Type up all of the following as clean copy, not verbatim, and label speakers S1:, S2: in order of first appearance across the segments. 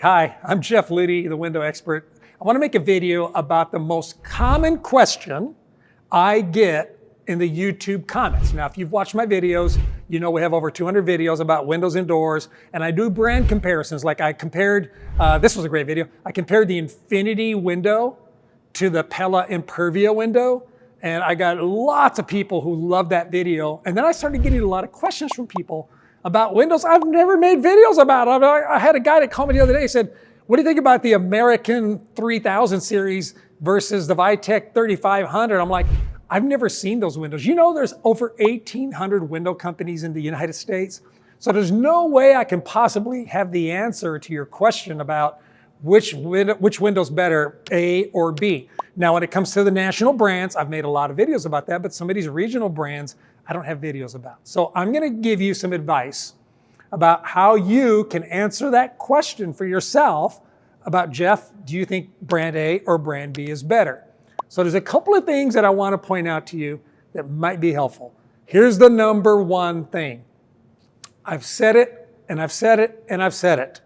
S1: Hi, I'm Jeff Ludy, the window expert. I want to make a video about the most common question I get in the YouTube comments. Now, if you've watched my videos, you know we have over 200 videos about windows and doors, and I do brand comparisons. Like I compared, this was a great video, I compared the Infinity window to the Pella Impervia window, and I got lots of people who loved that video. And then I started getting a lot of questions from people about windows I've never made videos about. I had a guy that called me the other day and said, what do you think about the American 3000 series versus the Vitek 3500? I'm like, I've never seen those windows. You know, there's over 1,800 window companies in the United States. So there's no way I can possibly have the answer to your question about which window's better, A or B. Now, when it comes to the national brands, I've made a lot of videos about that, but some of these regional brands, I don't have videos about. So I'm gonna give you some advice about how you can answer that question for yourself about, Jeff, do you think brand A or brand B is better? So there's a couple of things that I want to point out to you that might be helpful. Here's the number one thing. I've said it, and I've said it, and I've said it.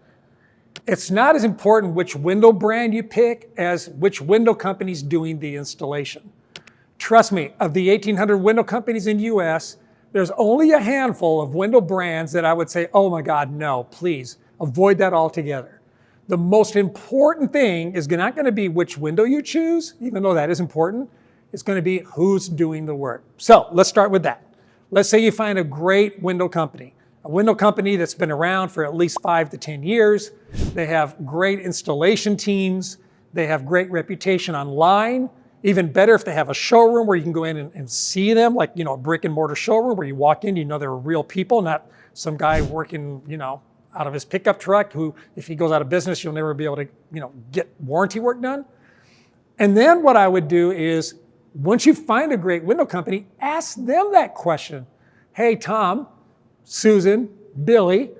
S1: It's not as important which window brand you pick as which window company's doing the installation. Trust me, of the 1,800 window companies in the US, there's only a handful of window brands that I would say, oh my God, no, please, avoid that altogether. The most important thing is not going to be which window you choose, even though that is important. It's going to be who's doing the work. So let's start with that. Let's say you find a great window company, a window company that's been around for at least 5 to 10 years. They have great installation teams. They have great reputation online. Even better if they have a showroom where you can go in and see them, like, you know, a brick and mortar showroom where you walk in, you know they're real people, not some guy working, you know, out of his pickup truck who, if he goes out of business, you'll never be able to, you know, get warranty work done. And then what I would do is, once you find a great window company, ask them that question. Hey, Tom, Susan, Billy,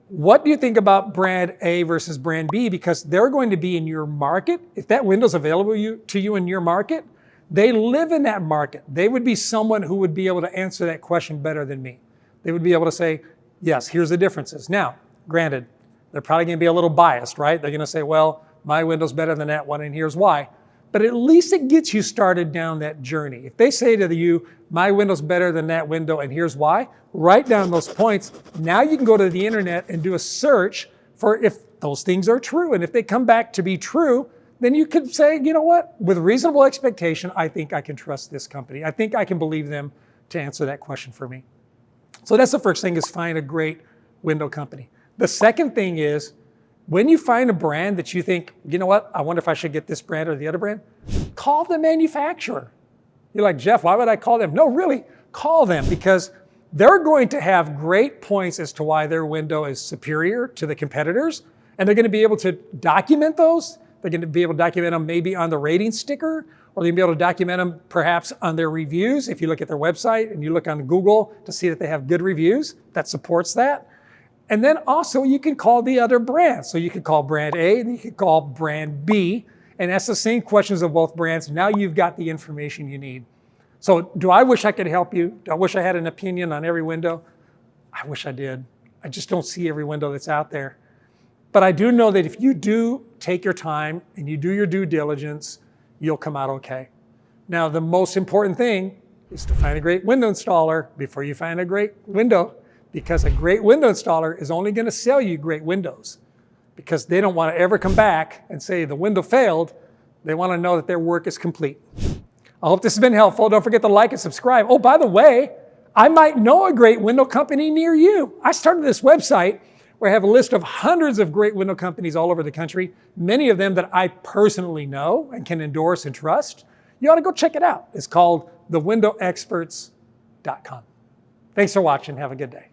S1: what do you think about brand A versus brand B? Because they're going to be in your market. If that window's available to you in your market, they live in that market. They would be someone who would be able to answer that question better than me. They would be able to say, yes, here's the differences. Now, granted, they're probably going to be a little biased, right? They're going to say, well, my window's better than that one, and here's why. But at least it gets you started down that journey. If they say to you, my window's better than that window, and here's why, write down those points. Now you can go to the internet and do a search for if those things are true. And if they come back to be true, then you could say, you know what, with reasonable expectation, I think I can trust this company. I think I can believe them to answer that question for me. So that's the first thing, is find a great window company. The second thing is, when you find a brand that you think, you know what, I wonder if I should get this brand or the other brand, call the manufacturer. You're like, Jeff, why would I call them? No, really, call them, because they're going to have great points as to why their window is superior to the competitors, and they're going to be able to document those. They're going to be able to document them maybe on the rating sticker, or they'll be able to document them perhaps on their reviews. If you look at their website and you look on Google to see that they have good reviews, that supports that. And then also you can call the other brands. So you could call brand A and you could call brand B and ask the same questions of both brands. Now you've got the information you need. So do I wish I could help you? Do I wish I had an opinion on every window? I wish I did. I just don't see every window that's out there. But I do know that if you do take your time and you do your due diligence, you'll come out okay. Now, the most important thing is to find a great window installer before you find a great window, because a great window installer is only going to sell you great windows, because they don't want to ever come back and say the window failed. They want to know that their work is complete. I hope this has been helpful. Don't forget to like and subscribe. Oh, by the way, I might know a great window company near you. I started this website where I have a list of hundreds of great window companies all over the country, many of them that I personally know and can endorse and trust. You ought to go check it out. It's called thewindowexperts.com. Thanks for watching. Have a good day.